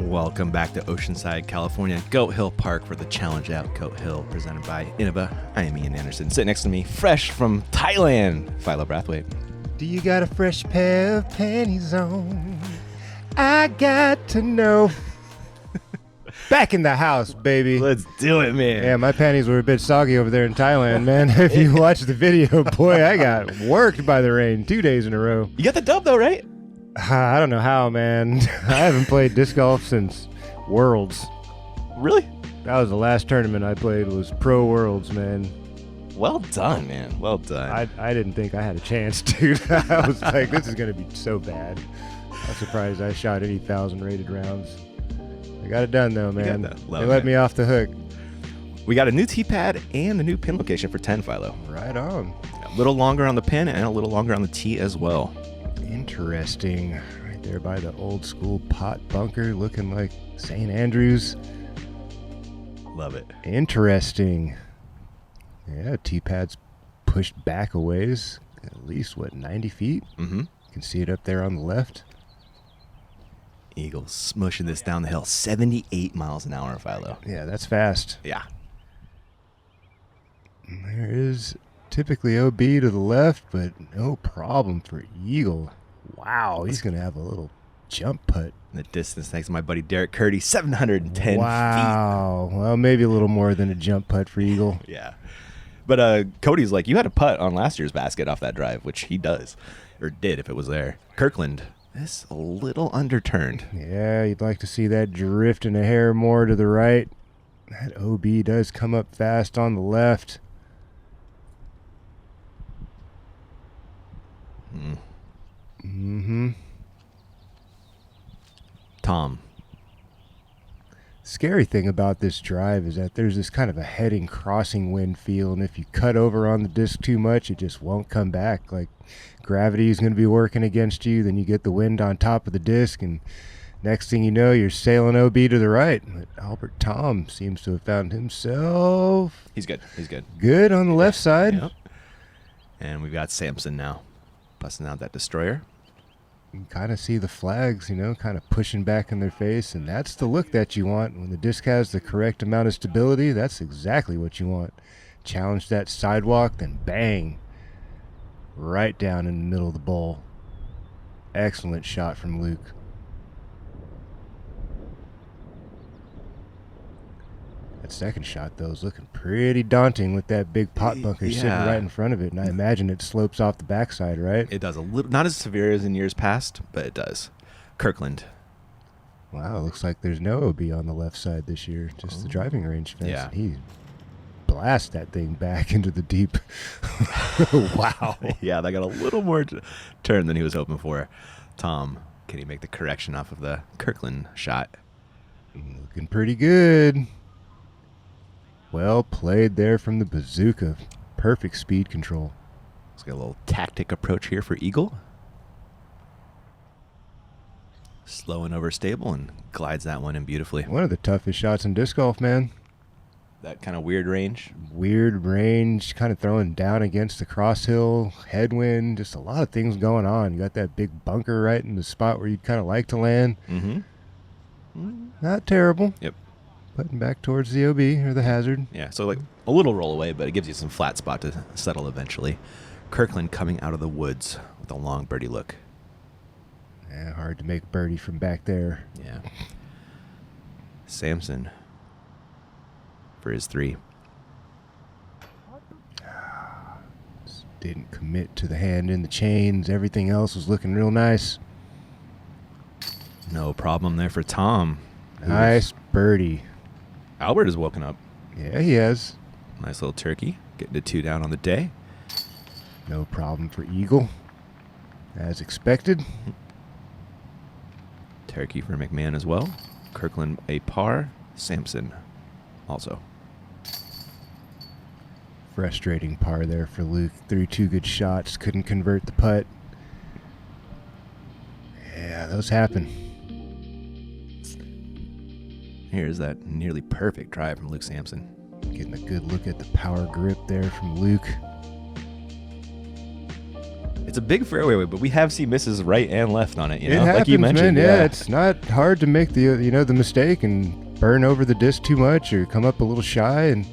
Welcome back to Oceanside, California, Goat Hill Park for the Challenge Out Goat Hill, presented by Innova. I am Ian Anderson. Sitting next to me, fresh from Thailand, Philo Brathwaite. Do you got a fresh pair of panties on? I got to know. Back in the house, baby. Let's do it, man. Yeah, my panties were a bit soggy over there in Thailand, man. If you watch the video, boy, I got worked by the rain 2 days in a row. You got the dub, though, right? I don't know how, man. I haven't played disc golf since Worlds. Really? That was the last tournament I played, was Pro Worlds, man. Well done, man. Well done. I didn't think I had a chance, dude. I was like, this is going to be so bad. I'm surprised I shot any 1,000 rated rounds. I got it done, though, man. They let me off the hook. We got a new tee pad and a new pin location for 10, Philo. Right on. A little longer on the pin and a little longer on the tee as well. Interesting. Right there by the old school pot bunker, looking like St. Andrews. Love it. Interesting. Yeah, tee pad's pushed back a ways. At least, 90 feet? Mm-hmm. You can see it up there on the left. Eagles smushing this down the hill. 78 miles an hour, Philo. Yeah, that's fast. Yeah. And there is typically OB to the left, but no problem for Eagle. Wow, he's going to have a little jump putt. The distance, thanks to my buddy Derek Curdy, 710 feet. Wow. Well, maybe a little more than a jump putt for Eagle. Yeah. But Cody's like, you had a putt on last year's basket off that drive, which he does, or did if it was there. Kirkland, this a little underturned. Yeah, you'd like to see that drifting a hair more to the right. That OB does come up fast on the left. Mm-hmm. Tom. Scary thing about this drive is that there's this kind of a heading crossing wind feel, and if you cut over on the disc too much, it just won't come back. Like gravity is going to be working against you, then you get the wind on top of the disc, and next thing you know, you're sailing OB to the right. But Albert Tamm seems to have found himself. He's good. He's good. Good on the left side. Yep. And we've got Samson now, busting out that destroyer. You can kind of see the flags, kind of pushing back in their face, and that's the look that you want. When the disc has the correct amount of stability, that's exactly what you want. Challenge that sidewalk, then bang. Right down in the middle of the bowl. Excellent shot from Luke. That second shot, though, is looking pretty daunting with that big pot bunker sitting right in front of it. And I imagine it slopes off the backside, right? It does a little, not as severe as in years past, but it does. Kirkland. Wow, looks like there's no OB on the left side this year. Just the driving range fence. Yeah. He blasts that thing back into the deep. Wow. Yeah, that got a little more turn than he was hoping for. Tom, can he make the correction off of the Kirkland shot? Looking pretty good. Well played there from the bazooka. Perfect speed control. Let's get a little tactic approach here for Eagle. Slow and overstable and glides that one in beautifully. One of the toughest shots in disc golf, man. That kind of weird range. Weird range, kind of throwing down against the cross hill, headwind, just a lot of things going on. You got that big bunker right in the spot where you'd kind of like to land. Mm-hmm. Not terrible. Yep. Putting back towards the OB or the hazard. Yeah, so like a little roll away, but it gives you some flat spot to settle eventually. Kirkland coming out of the woods with a long birdie look. Yeah, hard to make birdie from back there. Yeah. Samson for his 3. Just didn't commit to the hand in the chains. Everything else was looking real nice. No problem there for Tom. Nice birdie. Albert has woken up. Yeah, he has. Nice little turkey. Getting to 2 down on the day. No problem for Eagle. As expected. Turkey for McMahon as well. Kirkland a par. Samson also. Frustrating par there for Luke. Threw 2 good shots. Couldn't convert the putt. Yeah, those happen. Here's that nearly perfect drive from Luke Samson. Getting a good look at the power grip there from Luke. It's a big fairway, but we have seen misses right and left on it. You know, It happens, like you mentioned. man. Yeah, it's not hard to make the mistake and burn over the disc too much or come up a little shy. And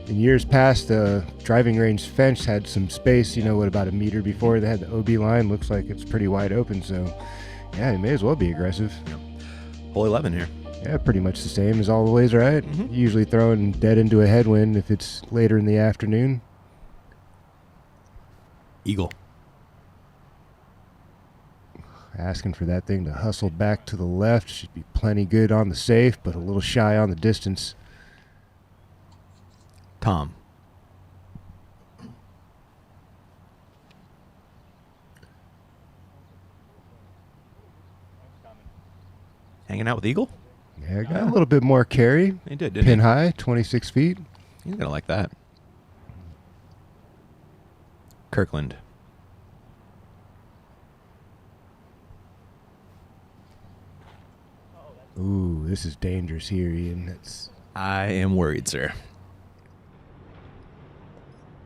in years past, the driving range fence had some space. About a meter before they had the OB line. Looks like it's pretty wide open. So, yeah, it may as well be aggressive. Hole 11 here. Yeah, pretty much the same as always, right? Usually throwing dead into a headwind if it's later in the afternoon. Eagle. Asking for that thing to hustle back to the left. Should be plenty good on the safe, but a little shy on the distance. Tom. Hanging out with Eagle? Yeah, got a little bit more carry. He did, didn't Pin he? high, 26 feet. He's going to like that. Kirkland. Ooh, this is dangerous here, Ian. I am worried, sir.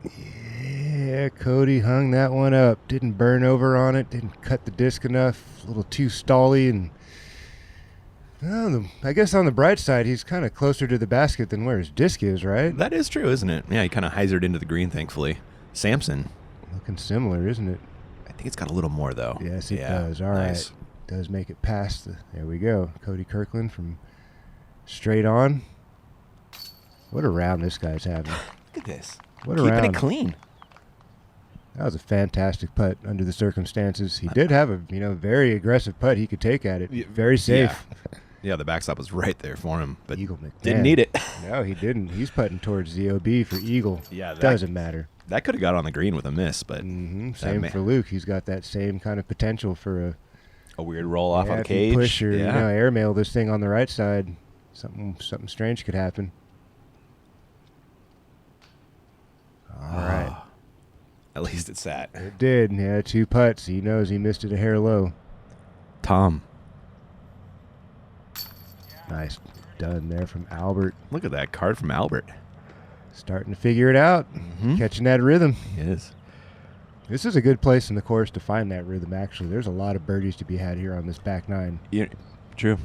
Yeah, Cody hung that one up. Didn't burn over on it. Didn't cut the disc enough. A little too stally. And I guess on the bright side, he's kind of closer to the basket than where his disc is, right? That is true, isn't it? Yeah, he kind of hyzered into the green, thankfully. Samson. Looking similar, isn't it? I think it's got a little more, though. Yes, it does. All right. Does make it past there we go. Cody Kirkland from straight on. What a round this guy's having. Look at this. What a Keeping round. it clean. That was a fantastic putt under the circumstances. He did have a very aggressive putt he could take at it. Very safe. Yeah, the backstop was right there for him, but Eagle McMahon. didn't need it. No, he didn't. He's putting towards the OB for Eagle. Yeah, Doesn't matter. That could have got on the green with a miss, but Same for Luke. He's got that same kind of potential for a weird roll off on the if you cage. push or airmail this thing on the right side. Something strange could happen. All right. At least it sat. It did. Yeah, 2 putts. He knows he missed it a hair low. Tom. Nice done there from Albert. Look at that card from Albert. Starting to figure it out. Catching that rhythm. He is. This is a good place in the course to find that rhythm, actually. There's a lot of birdies to be had here on this back nine. Yeah, true.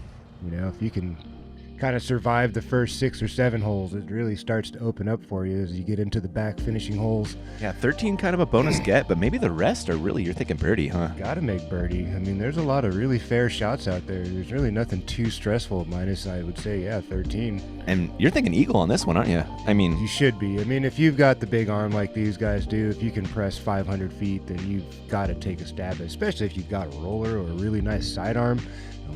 If you can kind of survive the first 6 or 7 holes, it really starts to open up for you as you get into the back finishing holes. Yeah, 13 kind of a bonus get, but maybe the rest are really, you're thinking birdie, huh? Got to make birdie. I mean, there's a lot of really fair shots out there. There's really nothing too stressful, minus, I would say, 13. And you're thinking eagle on this one, aren't you? I mean, you should be. I mean, if you've got the big arm like these guys do, if you can press 500 feet, then you've got to take a stab at it, especially if you've got a roller or a really nice sidearm.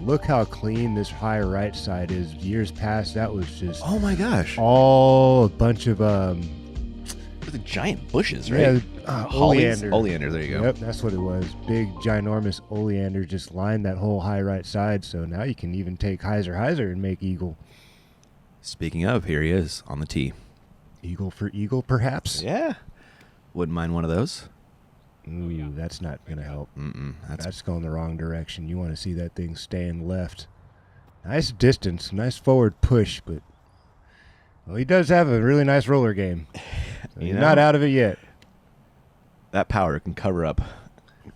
Look how clean this high right side is. Years past, that was just oh my gosh, all a bunch of the giant bushes, right? Yeah, oleander. Oleander, there you go. Yep, that's what it was. Big, ginormous oleander just lined that whole high right side. So now you can even take hyzer and make eagle. Speaking of, here he is on the tee. Eagle for eagle, perhaps. Yeah, wouldn't mind one of those. Ooh, that's not going to help. That's going the wrong direction. You want to see that thing staying left. Nice distance, nice forward push, but he does have a really nice roller game. So he's not out of it yet. That power can cover up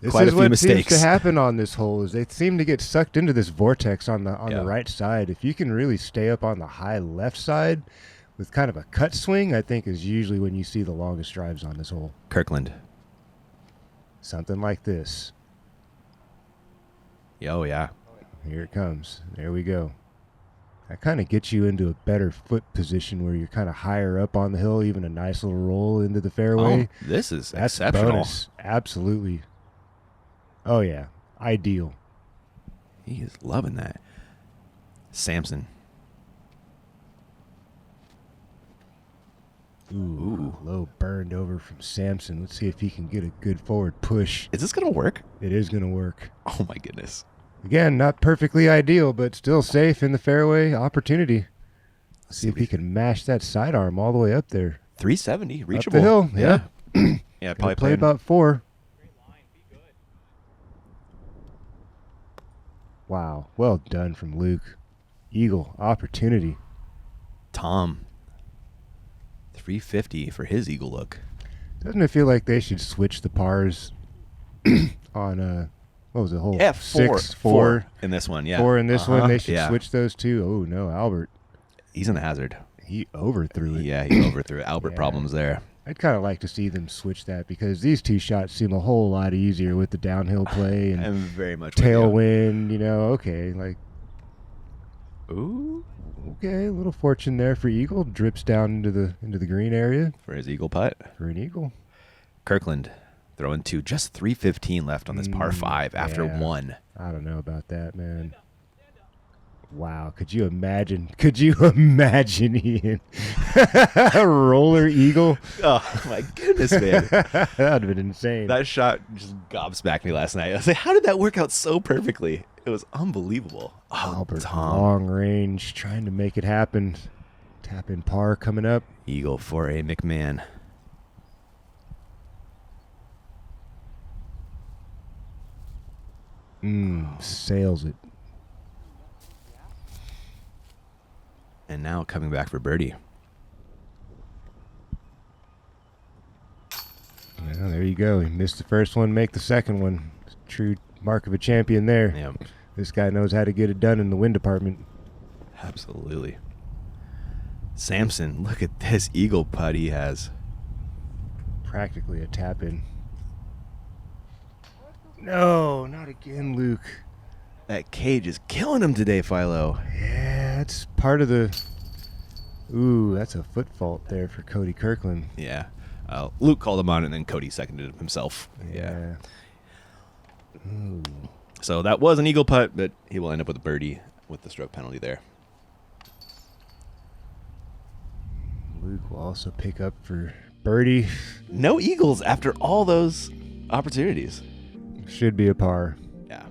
This quite is a few what mistakes. seems to happen on this hole is they seem to get sucked into this vortex on the right side. If you can really stay up on the high left side with kind of a cut swing, I think is usually when you see the longest drives on this hole. Kirkland. Something like this. Oh, yeah. Here it comes. There we go. That kind of gets you into a better foot position where you're kind of higher up on the hill, even a nice little roll into the fairway. Oh, this is That's exceptional. Bonus. Absolutely. Oh, yeah. Ideal. He is loving that. Samson. Ooh, low burned over from Samson. Let's see if he can get a good forward push. Is this going to work? It is going to work. Oh, my goodness. Again, not perfectly ideal, but still safe in the fairway. Opportunity. Let's see if he can mash that sidearm all the way up there. 370, reachable. Up the hill, yeah. Yeah, probably play about 4. Wow, well done from Luke. Eagle, opportunity. Tom. 350 for his eagle look. Doesn't it feel like they should switch the pars on what was it? Hole Yeah, four in this one. Yeah, 4 in this one. They should yeah. switch those two. Oh no, Albert. He's in the hazard. He overthrew it. Yeah, he overthrew it. Albert Yeah. problems there. I'd kind of like to see them switch that because these two shots seem a whole lot easier with the downhill play and I'm very much with you. tailwind. You know, okay, like Ooh, okay, a little fortune there for Eagle. Drips down into the green area for his eagle putt. for an Eagle. Kirkland throwing two, just 315 left on this par 5 after yeah. 1. I don't know about that, man. Wow, could you imagine? Could you imagine, Ian? A roller Eagle? Oh my goodness, man! That would have been insane. That shot just gobsmacked me last night. I was like, how did that work out so perfectly? It was unbelievable. Oh, Albert, Tom. long range, trying to make it happen. Tap in par coming up. Eagle for a McMahon. Sails it. And now coming back for birdie. Well, there you go. He missed the first one, make the second one. True mark of a champion there. Yeah, This guy knows how to get it done in the wind department. absolutely. Samson, look at this eagle putt he has. Practically a tap in. No, not again, Luke. That cage is killing him today, Philo. Yeah, that's part of the... Ooh, that's a foot fault there for Cody Kirkland. Yeah. Luke called him on it, and then Cody seconded him himself. Yeah. Ooh. So that was an eagle putt, but he will end up with a birdie with the stroke penalty there. Luke will also pick up for birdie. No eagles after all those opportunities. Should be a par. Yeah,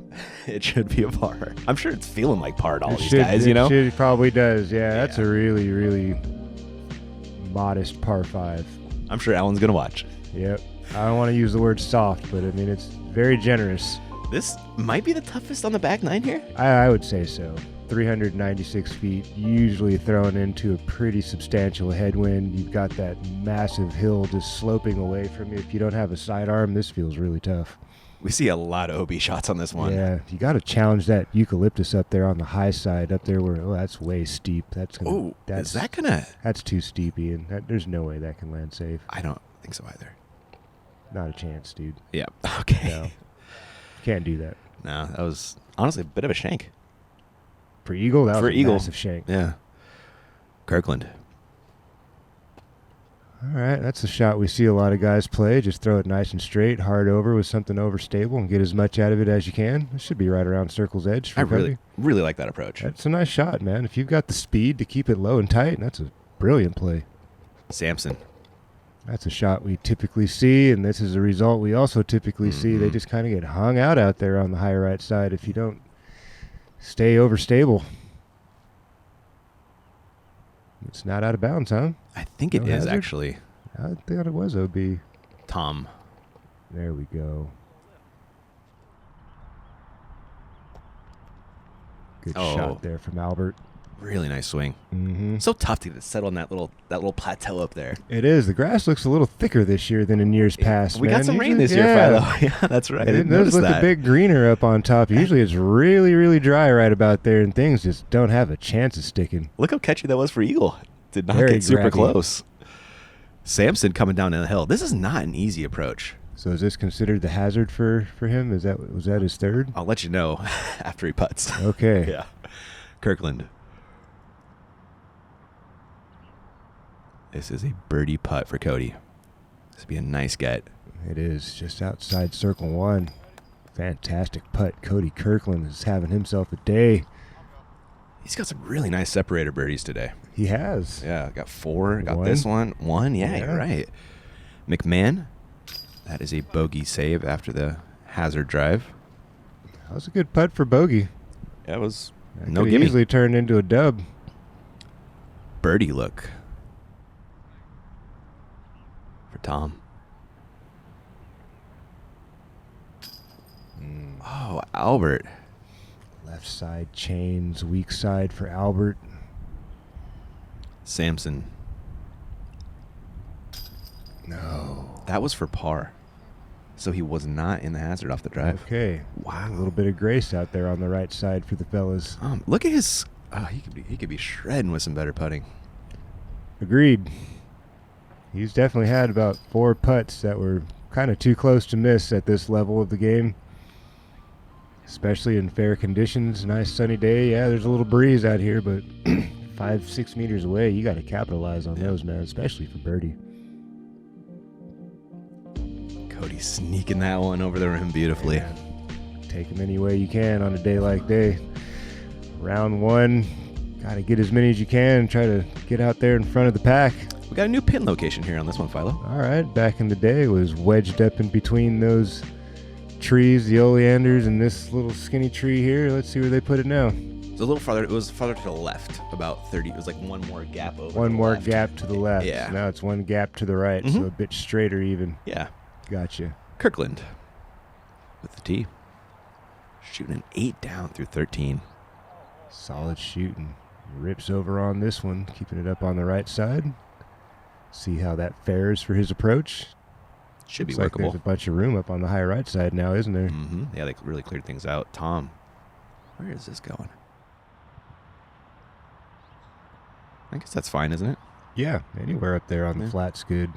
it should be a par. I'm sure it's feeling like par to all It these should- guys, it you know? should- probably does. Yeah, that's Yeah. a really, really modest par 5. I'm sure Alan's going to watch. Yep. I don't want to use the word soft, but I mean, it's very generous. This might be the toughest on the back 9 here. I would say so. 396 feet, usually thrown into a pretty substantial headwind. You've got that massive hill just sloping away from you. If you don't have a sidearm, this feels really tough. We see a lot of OB shots on this one. Yeah, you got to challenge that eucalyptus up there on the high side, up there where that's way steep. That's gonna. Oh, is that going to... That's too steep, Ian. There's no way that can land safe. I don't think so either. Not a chance, dude. Yeah, okay. No, can't do that. No, that was honestly a bit of a shank. For Eagle, that For was a Eagle. massive shank. Yeah. Kirkland. All right, that's a shot we see a lot of guys play. Just throw it nice and straight, hard over with something overstable, and get as much out of it as you can. It should be right around circle's edge for I Cody. really like that approach. That's a nice shot, man. If you've got the speed to keep it low and tight, that's a brilliant play. Samson. That's a shot we typically see, and this is a result we also typically see. They just kind of get hung out there on the high right side if you don't stay overstable. It's not out of bounds, huh? I think it No is hazard? actually. I thought it was OB. Tom. There we go. Good Oh. shot there from Albert. Really nice swing. Mm-hmm. So tough to get it settled on that little plateau up there. It is. The grass looks a little thicker this year than in years past. We man. got some rain Usually- this year, yeah. Philo. Yeah, that's right. I It didn't does notice look that. a bit greener up on top. Usually it's really, really dry right about there, and things just don't have a chance of sticking. Look how catchy that was for Eagle. Did not Very get super grabby. close. Samson coming down the hill. This is not an easy approach. So is this considered the hazard for him? Was that his third? I'll let you know after he putts. Okay. Yeah. Kirkland. This is a birdie putt for Cody. This would be a nice get. It is just outside circle one. Fantastic putt. Cody Kirkland is having himself a day. He's got some really nice separator birdies today. He has. Yeah, got 4. Got One. this one. 1. Yeah, Yeah. you're right. McMahon. That is a bogey save after the hazard drive. That was a good putt for bogey. That was That no could gimme. easily turned into a dub. Birdie look for Tom. Oh, Albert. Left side chains, weak side for Albert. Samson. No. That was for par. So he was not in the hazard off the drive. Okay. Wow. A little bit of grace out there on the right side for the fellas. Look at his. He could be shredding with some better putting. Agreed. He's definitely had about 4 putts that were kind of too close to miss at this level of the game, especially in fair conditions. Nice sunny day. Yeah, there's a little breeze out here, but 5-6 meters away, you got to capitalize on those, man, especially for birdie. Cody sneaking that one over the rim beautifully. Yeah. Take them any way you can on a day like day. Round 1, got to get as many as you can and try to get out there in front of the pack. We got a new pin location here on this one, Philo. All right, back in the day, it was wedged up in between those trees, the oleanders, and this little skinny tree here. Let's see where they put it now. It's a little farther. It was farther to the left, about 30. It was like one more gap over. One more left. gap to the left. Yeah. Now it's one gap to the right, so a bit straighter even. Yeah. Gotcha. Kirkland with the tee. Shooting an 8 down through 13. Solid shooting. Rips over on this one, keeping it up on the right side. See how that fares for his approach. Should be Looks like workable. there's a bunch of room up on the high right side now, isn't there? Mm-hmm. Yeah, they really cleared things out. Tom, where is this going? I guess that's fine, isn't it? Yeah, anywhere up there on the flat's good.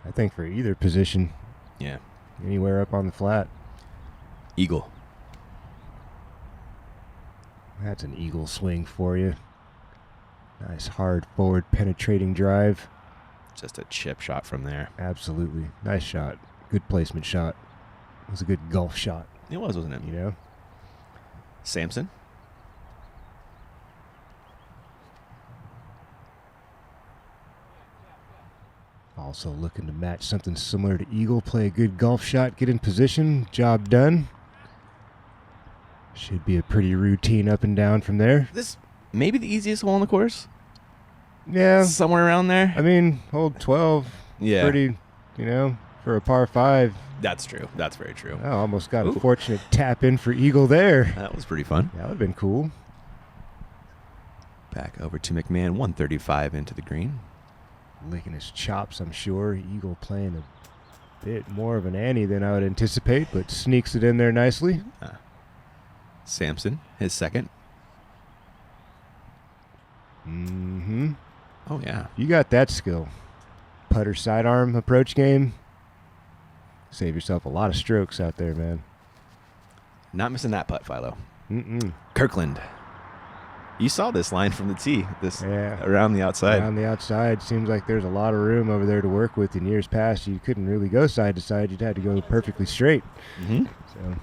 I think for either position, Yeah. anywhere up on the flat. Eagle. That's an eagle swing for you. Nice hard forward penetrating drive. Just a chip shot from there. Absolutely. Nice shot. Good placement shot. It was a good golf shot, It was, wasn't it? you know? Samson. Also looking to match something similar to eagle. Play a good golf shot. Get in position. Job done. Should be a pretty routine up and down from there. This may be the easiest hole on the course. Yeah. Somewhere around there. I mean, hole 12. Yeah. Pretty, you know, for a par 5. That's true. That's very true. I almost got Ooh. a fortunate tap in for eagle there. That was pretty fun. That would have been cool. Back over to McMahon, 135 into the green. Licking his chops, I'm sure. Eagle playing a bit more of an ante than I would anticipate, but sneaks it in there nicely. Samson, his second. Mm-hmm. Oh, yeah. You got that skill. Putter sidearm approach game. Save yourself a lot of strokes out there, man. Not missing that putt, Philo. Mm-mm. Kirkland. You saw this line from the tee. Yeah. Around the outside. On the outside, seems like there's a lot of room over there to work with. In years past, you couldn't really go side to side. You'd had to go perfectly straight. Mm-hmm. So,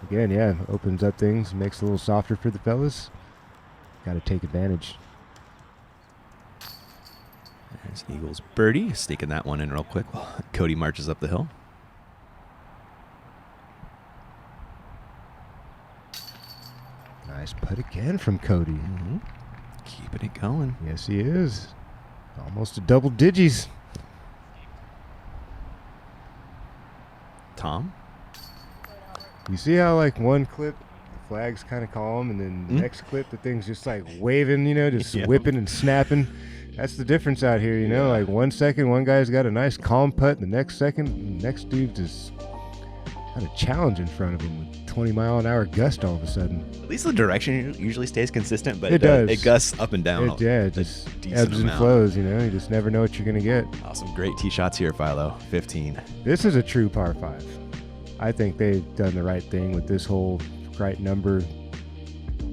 again, yeah, opens up things, makes it a little softer for the fellas. Got to take advantage. There's Eagles birdie. Sneaking that one in real quick while Cody marches up the hill. Nice putt again from Cody. Mm-hmm. Keeping it going. Yes, he is. Almost a double digits. Tom. You see how, like, one clip, the flag's kind of calm, and then the next clip, the thing's just, like, waving, you know, just whipping and snapping. That's the difference out here, you know? Like, 1 second, one guy's got a nice calm putt. The next second, the next dude just got a challenge in front of him with 20-mile-an-hour gust all of a sudden. At least the direction usually stays consistent, but It does. It gusts up and down. It just ebbs and flows, you know? You just never know what you're going to get. Awesome. Great tee shots here, Philo. 15. This is a true par 5. I think they've done the right thing with this whole right number.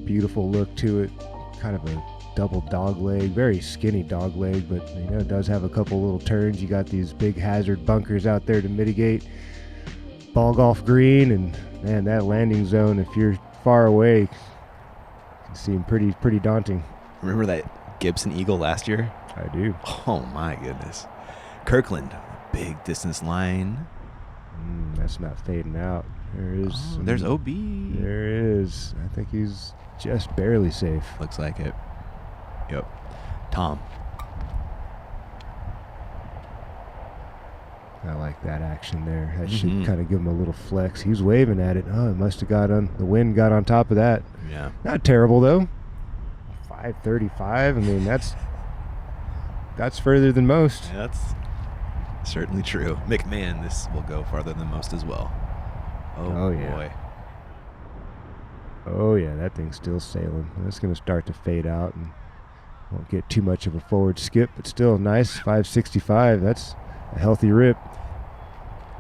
Beautiful look to it. Kind of a double dog leg, very skinny dog leg, but you know, it does have a couple little turns. You got these big hazard bunkers out there to mitigate. Ball golf green, and man, that landing zone, if you're far away, can seem pretty daunting. Remember that Gibson Eagle last year? I do. Oh my goodness. Kirkland, big distance line. That's not fading out. There is. Oh, there's OB. There is. I think he's just barely safe. Looks like it. Yep. Tom. I like that action there. That should kind of give him a little flex. He was waving at it. Oh, it must have got on. The wind got on top of that. Yeah. Not terrible though. 535. I mean, that's further than most. Yeah, Certainly true. McMahon, this will go farther than most as well. Oh, yeah. Boy. Oh, yeah, that thing's still sailing. It's going to start to fade out and won't get too much of a forward skip, but still nice. 565. That's a healthy rip.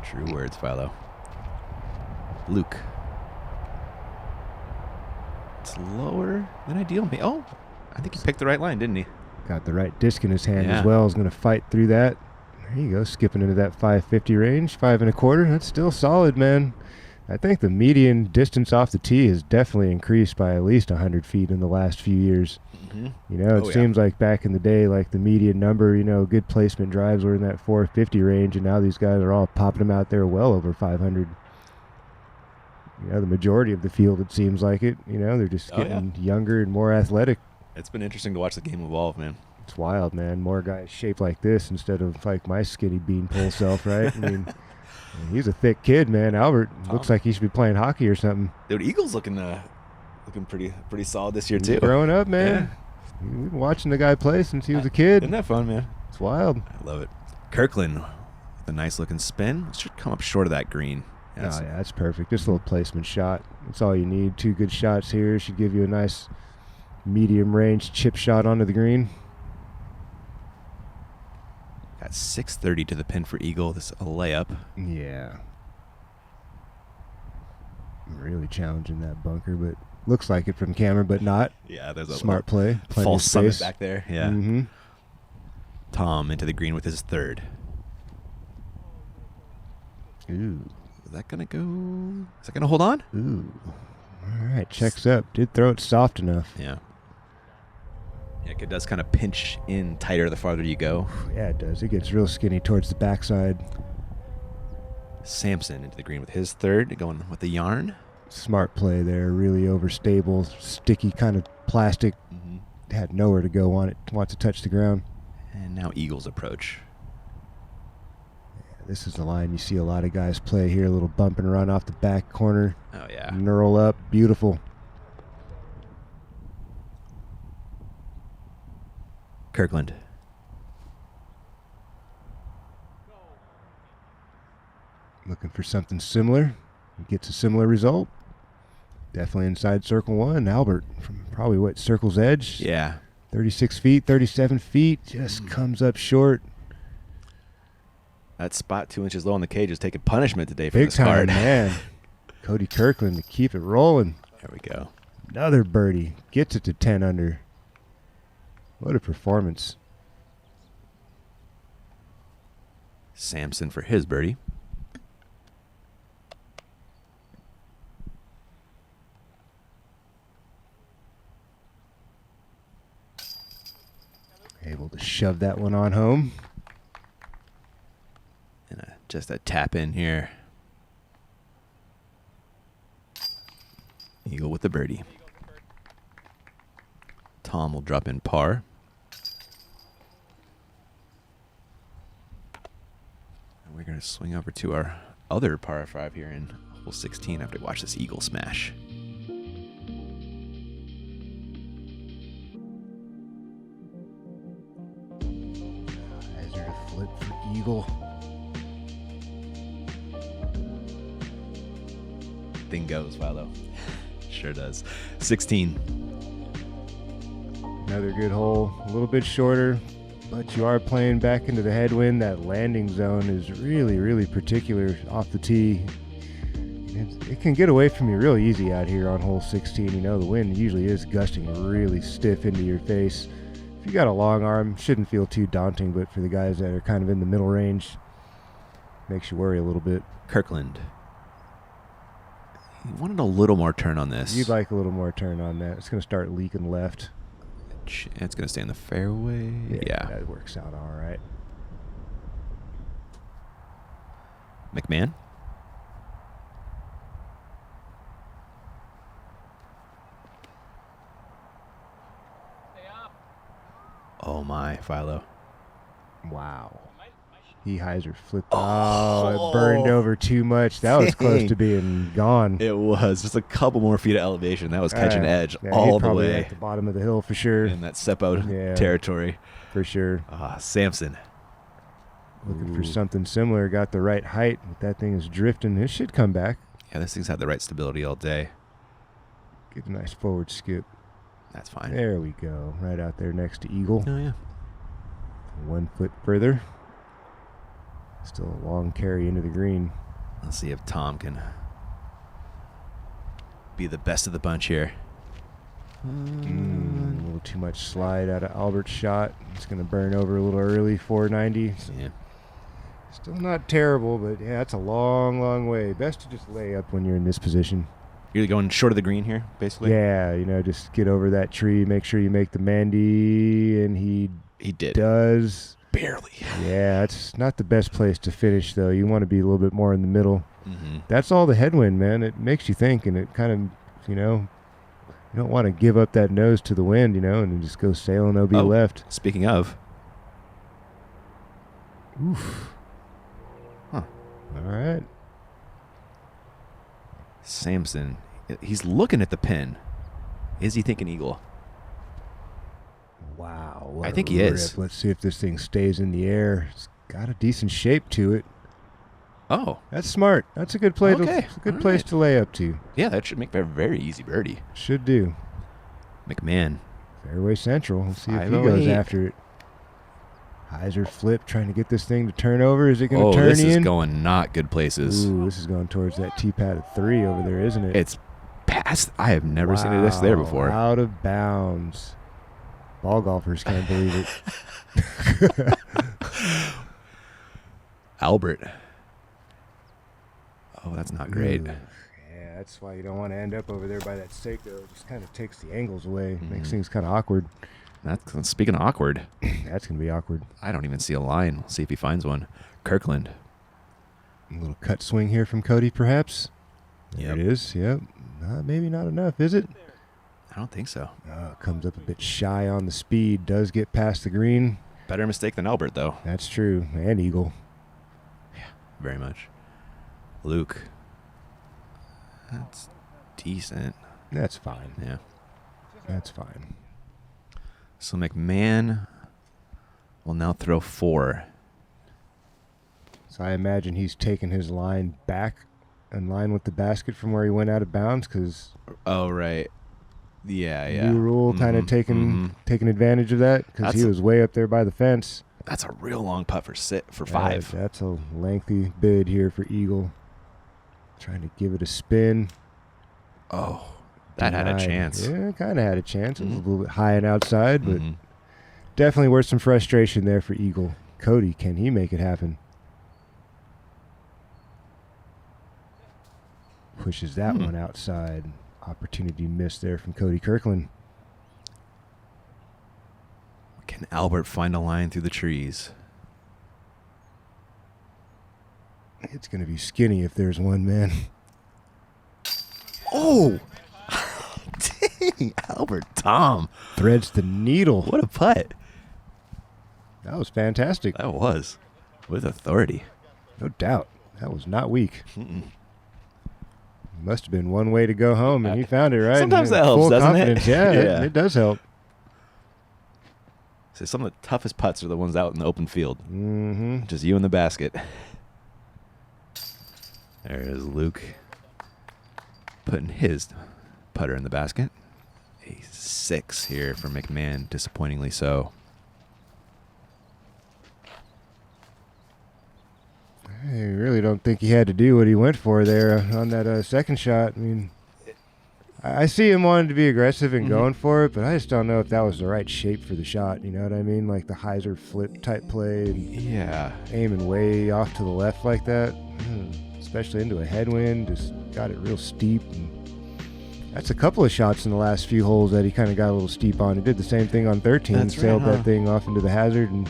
True words, Philo. Luke. It's lower than ideal. Oh, I think he picked the right line, didn't he? Got the right disc in his hand Yeah. as well. Is going to fight through that. There you go, skipping into that 550 range. 5 1/4. That's still solid, man. I think the median distance off the tee has definitely increased by at least 100 feet in the last few years. Mm-hmm. You know, it seems like back in the day, like the median number, you know, good placement drives were in that 450 range, and now these guys are all popping them out there well over 500. You know, the majority of the field, it seems like it. You know, they're just getting younger and more athletic. It's been interesting to watch the game evolve, man. It's wild, man. More guys shaped like this instead of like my skinny beanpole self, right? I mean, he's a thick kid, man. Albert looks like he should be playing hockey or something. Dude, Eagles looking pretty solid this year too. He's growing up, man. We've been watching the guy play since he was a kid. Isn't that fun, man? It's wild. I love it. Kirkland with a nice looking spin. Should come up short of that green. That's perfect. Just a little placement shot. That's all you need. 2 good shots here. Should give you a nice medium range chip shot onto the green. Got 630 to the pin for Eagle. This is a layup. Yeah. Really challenging that bunker, but looks like it from camera, but not. Yeah, there's a smart play. Plenty false of summit space back there. Yeah. Mm-hmm. Tom into the green with his third. Ooh. Is that gonna go? Is that gonna hold on? Ooh. All right, checks up. Did throw it soft enough. Yeah. Yeah, it does kind of pinch in tighter the farther you go. Yeah, it does. It gets real skinny towards the backside. Samson into the green with his third, going with the yarn. Smart play there. Really overstable, sticky kind of plastic. Mm-hmm. Had nowhere to go on it. Wants to touch the ground. And now Eagles approach. Yeah, this is the line you see a lot of guys play here. A little bump and run off the back corner. Oh, yeah. Knurl up. Beautiful. Kirkland. Looking for something similar. Gets a similar result. Definitely inside circle 1. Albert from probably circle's edge. Yeah. 36 feet, 37 feet. Just comes up short. That spot 2 inches low on the cage is taking punishment today for Big this time, card. man. Cody Kirkland to keep it rolling. There we go. Another birdie. Gets it to 10 under. What a performance. Samson for his birdie. Able to shove that one on home. And just a tap in here. Eagle with the birdie. Tom will drop in par. And we're going to swing over to our other par 5 here in hole 16 after we watch this Eagle smash. Hazard a flip for Eagle. Thing goes, Philo. Sure does. 16. Another good hole. A little bit shorter, but you are playing back into the headwind. That landing zone is really, really particular off the tee. It can get away from you real easy out here on hole 16. You know, the wind usually is gusting really stiff into your face. If you got a long arm, shouldn't feel too daunting, but for the guys that are kind of in the middle range, makes you worry a little bit. Kirkland. He wanted a little more turn on this. You'd like a little more turn on that. It's going to start leaking left. It's going to stay in the fairway. Yeah. That works out all right. McMahon. Oh my, Philo. Wow. He hyzer flipped. Oh, it burned over too much. That was close to being gone. It was. Just a couple more feet of elevation. That was catching edge yeah, all the probably way. at the bottom of the hill for sure. In that step out territory. For sure. Samson. Looking for something similar. Got the right height, but that thing is drifting. It should come back. Yeah, this thing's had the right stability all day. Get a nice forward skip. That's fine. There we go. Right out there next to Eagle. Oh, yeah. 1 foot further. Still a long carry into the green. Let's see if Tom can be the best of the bunch here. A little too much slide out of Albert's shot. It's going to burn over a little early, 490. So Yeah. still not terrible, but yeah, that's a long, long way. Best to just lay up when you're in this position. You're going short of the green here, basically? Yeah, just get over that tree. Make sure you make the Mandy, and he did. does. Barely. Yeah, it's not the best place to finish, though. You want to be a little bit more in the middle. Mm-hmm. That's all the headwind, man. It makes you think, and it kind of, you don't want to give up that nose to the wind, and then just go sailing OB left. Speaking of. Oof. Huh. All right. Samson. He's looking at the pin. Is he thinking eagle? Wow. I think he is. Let's see if this thing stays in the air. It's got a decent shape to it. Oh. That's smart. That's a good play. Okay. It's a good place to lay up to. Yeah, that should make a very easy birdie. Should do. McMahon. Fairway central. Let's see if he 508. goes after it. Heiser flip, trying to get this thing to turn over. Is it going to turn in? This is going not good places. Ooh, this is going towards that tee pad of 3 over there, isn't it? It's past. I have never seen this there before. Out of bounds. Ball golfers can't believe it. Albert. Oh, that's not great. Ooh. Yeah, that's why you don't want to end up over there by that stake, though. It just kind of takes the angles away. Makes things kind of awkward. That's speaking of awkward. That's going to be awkward. I don't even see a line. We'll see if he finds one. Kirkland. A little cut swing here from Cody, perhaps. There it is. Yep. Maybe not enough, is it? I don't think so. Comes up a bit shy on the speed. Does get past the green. Better mistake than Albert, though. That's true. And Eagle. Yeah, very much. Luke. That's decent. That's fine. Yeah. That's fine. So McMahon will now throw 4. So I imagine he's taking his line back in line with the basket from where he went out of bounds, because Oh, right. Yeah. new rule kind of taking advantage of that, because he was way up there by the fence. That's a real long putt for 5. That's a lengthy bid here for Eagle. Trying to give it a spin. Oh, that had a chance. Yeah, kind of had a chance. It was a little bit high and outside, but definitely worth some frustration there for Eagle. Cody, can he make it happen? Pushes that one outside. Opportunity missed there from Cody Kirkland. Can Albert find a line through the trees? It's going to be skinny if there's one, man. Oh! Dang, Albert Tamm. Threads the needle. What a putt. That was fantastic. That was. With authority. No doubt. That was not weak. Must have been one way to go home, and he found it, right? Sometimes And that helps, full doesn't it? confidence. Yeah, Yeah. it does help. So some of the toughest putts are the ones out in the open field. Mm-hmm. Just you in the basket. There is Luke putting his putter in the basket. A 6 here for McMahon, disappointingly so. I really don't think he had to do what he went for there on that second shot. I mean, I see him wanting to be aggressive and going for it, but I just don't know if that was the right shape for the shot. You know what I mean? Like the Heiser flip type play. And Yeah. aiming way off to the left like that, especially into a headwind, just got it real steep. And that's a couple of shots in the last few holes that he kind of got a little steep on. He did the same thing on 13, That's right, sailed huh? that thing off into the hazard and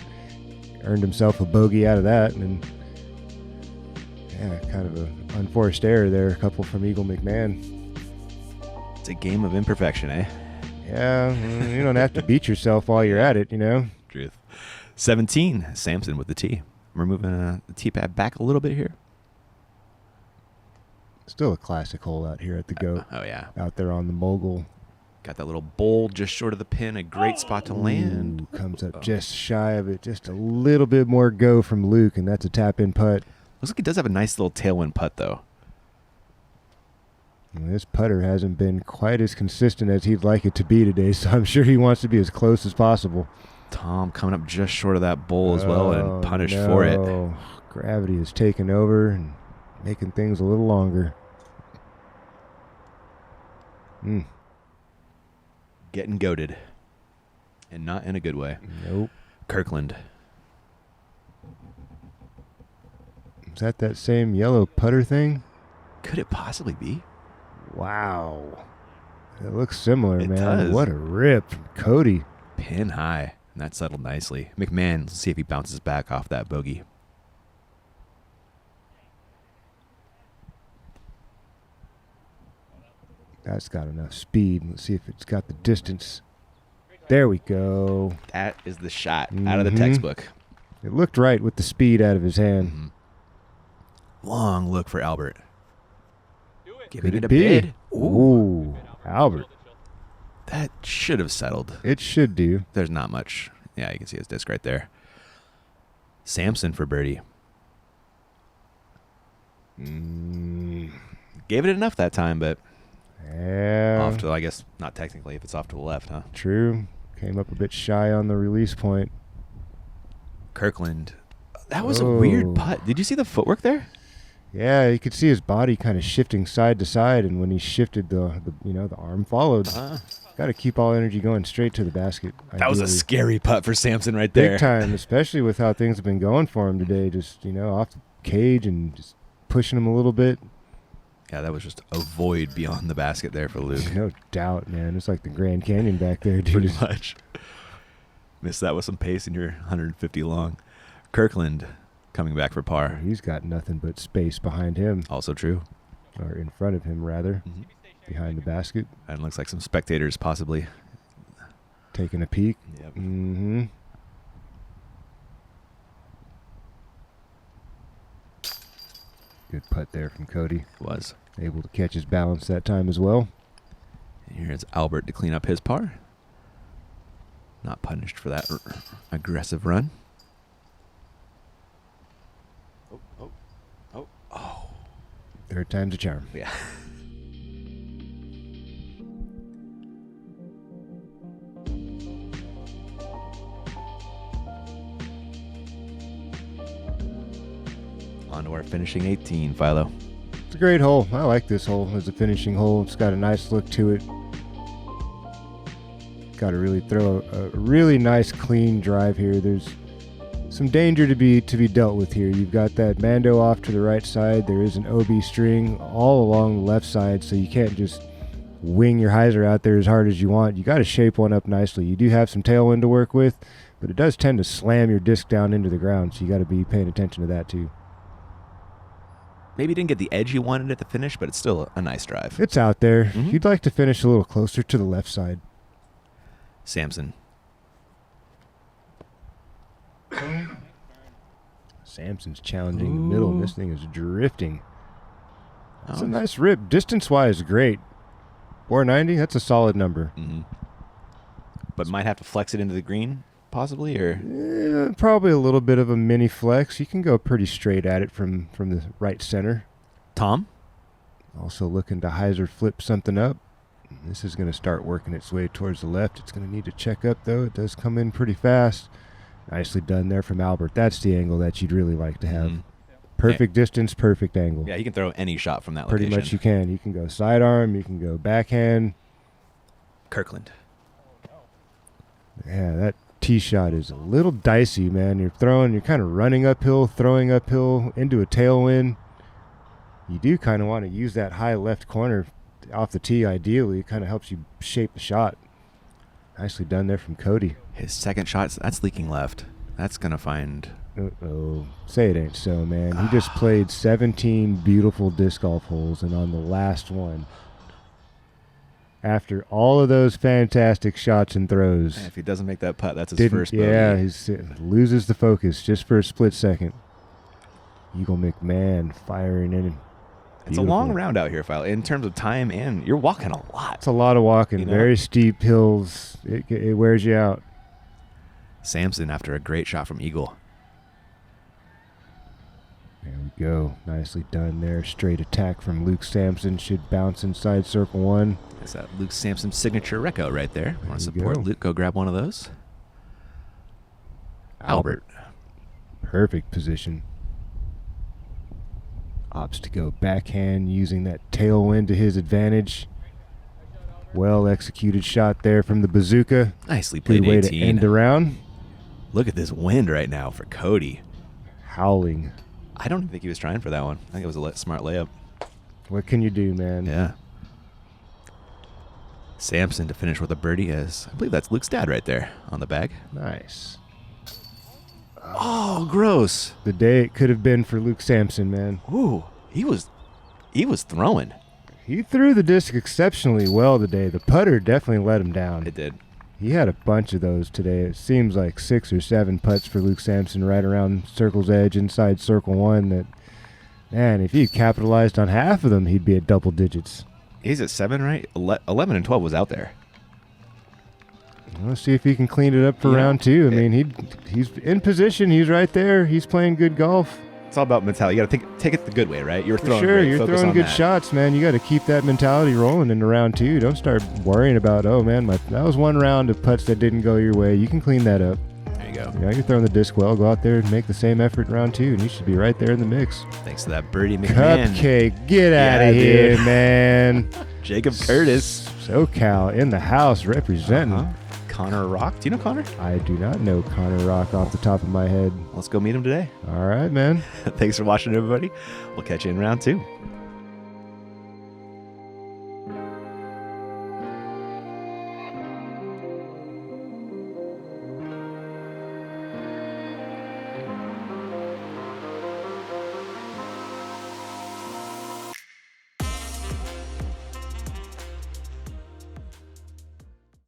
earned himself a bogey out of that. And yeah, kind of an unforced error there, a couple from Eagle McMahon. It's a game of imperfection, eh? Yeah, you don't have to beat yourself while you're at it, you know. Truth. 17, Samson with the tee. We're moving the tee pad back a little bit here. Still a classic hole out here at the GOAT. Oh, yeah. Out there on the mogul. Got that little bowl just short of the pin. A great spot to land. Ooh, comes up just shy of it. Just a little bit more go from Luke, and that's a tap-in putt. Looks like he does have a nice little tailwind putt, though. Well, this putter hasn't been quite as consistent as he'd like it to be today, so I'm sure he wants to be as close as possible. Tom coming up just short of that bowl as well and punished for it. Gravity has taken over and making things a little longer. Getting goated. And not in a good way. Nope. Kirkland. Is that same yellow putter thing? Could it possibly be? Wow. It looks similar, It man. does. What a rip from Cody. Pin high. And that settled nicely. McMahon, let's see if he bounces back off that bogey. That's got enough speed. Let's see if it's got the distance. There we go. That is the shot out of the textbook. It looked right with the speed out of his hand. Long look for Albert. Giving Could it a be? bid. Ooh, Albert. That should have settled. It should do. There's not much. Yeah, you can see his disc right there. Samson for birdie. Gave it enough that time, but Yeah. off to, I guess, not technically if it's off to the left, huh? True. Came up a bit shy on the release point. Kirkland. That was a weird putt. Did you see the footwork there? Yeah, you could see his body kind of shifting side to side, and when he shifted, the arm followed. Got to keep all energy going straight to the basket. That was a ideally. scary putt for Samson right there. Big time, especially with how things have been going for him today. Just, off the cage and just pushing him a little bit. Yeah, that was just a void beyond the basket there for Luke. No doubt, man. It's like the Grand Canyon back there, dude. Pretty much. Missed that with some pace and you're 150 long. Kirkland coming back for par. He's got nothing but space behind him, Also true. or in front of him, rather, behind the basket, And looks like some spectators possibly. taking a peek. Yep. Mm-hmm. Good putt there from Cody. Was. Able to catch his balance that time as well. And here's Albert to clean up his par. Not punished for that aggressive run. Third time's a charm. Yeah. On to our finishing 18, Philo. It's a great hole. I like this hole as a finishing hole. It's got a nice look to it. Got to really throw a really nice clean drive here. There's some danger to be dealt with here. You've got that Mando off to the right side. There is an OB string all along the left side, so you can't just wing your hyzer out there as hard as you want. You got to shape one up nicely. You do have some tailwind to work with, but it does tend to slam your disc down into the ground, so you got to be paying attention to that too. Maybe didn't get the edge you wanted at the finish, but it's still a nice drive. It's out there. You'd like to finish a little closer to the left side. Samson. Samson's challenging the middle, and this thing is drifting. It's Oh, a nice rip. Distance-wise, great. 490, that's a solid number. But might have to flex it into the green, possibly, or Probably a little bit of a mini flex. You can go pretty straight at it from the right center. Tom? Also looking to hyzer flip something up. This is going to start working its way towards the left. It's going to need to check up, though. It does come in pretty fast. Nicely done there from Albert. That's the angle that you'd really like to have. Perfect distance, perfect angle. Yeah, he can throw any shot from that Pretty location. much you can. You can go sidearm. You can go backhand. Kirkland. Yeah, that tee shot is a little dicey, man. You're kind of running uphill, throwing uphill into a tailwind. You do kind of want to use that high left corner off the tee, ideally. It kind of helps you shape the shot. Nicely done there from Cody. His second shot, that's leaking left. That's going to find... Uh-oh. Say it ain't so, man. He just played 17 beautiful disc golf holes, and on the last one, after all of those fantastic shots and throws... If he doesn't make that putt, that's his first bogey. Yeah, he loses the focus just for a split second. Eagle McMahon firing in It's a long round out here, Philo, in terms of time, and you're walking a lot. It's a lot of walking. Very steep hills. It wears you out. Samson after a great shot from Eagle. There we go. Nicely done there. Straight attack from Luke Samson. Should bounce inside circle 1. That's that Luke Samson signature reco right there. Want to support Luke? Go grab one of those. Albert. Perfect position. Opts to go backhand using that tailwind to his advantage. Well executed shot there from the bazooka. Nicely played. Good way 18. to end the round. Look at this wind right now for Cody. Howling. I don't think he was trying for that one. I think it was a smart layup. What can you do, man? Yeah. Samson to finish with a birdie, as I believe that's Luke's dad right there on the bag. Nice. Oh, gross. The day it could have been for Luke Samson, man. Ooh, he was throwing. He threw the disc exceptionally well today. The putter definitely let him down. It did. He had a bunch of those today. It seems like 6 or 7 putts for Luke Samson right around circle's edge inside circle 1 that, man, if he capitalized on half of them, he'd be at double digits. He's at 7, right? 11 and 12 was out there. Let's see if he can clean it up for round 2. I mean, he's in position. He's right there. He's playing good golf. It's all about mentality. You got to take it the good way, right? You're throwing sure. great. You're Focus throwing on good that. shots, man. You got to keep that mentality rolling into round 2. Don't start worrying about, oh man, that was one round of putts that didn't go your way. You can clean that up. There you go. You're throwing the disc well. Go out there and make the same effort in round 2, and you should be right there in the mix. Thanks to that birdie McMahon. Cupcake, get out of here, dude. man. Jacob Curtis. SoCal in the house representing. Connor Rock. Do you know Connor? I do not know Connor Rock off the top of my head. Let's go meet him today. All right, man. Thanks for watching, everybody. We'll catch you in round 2.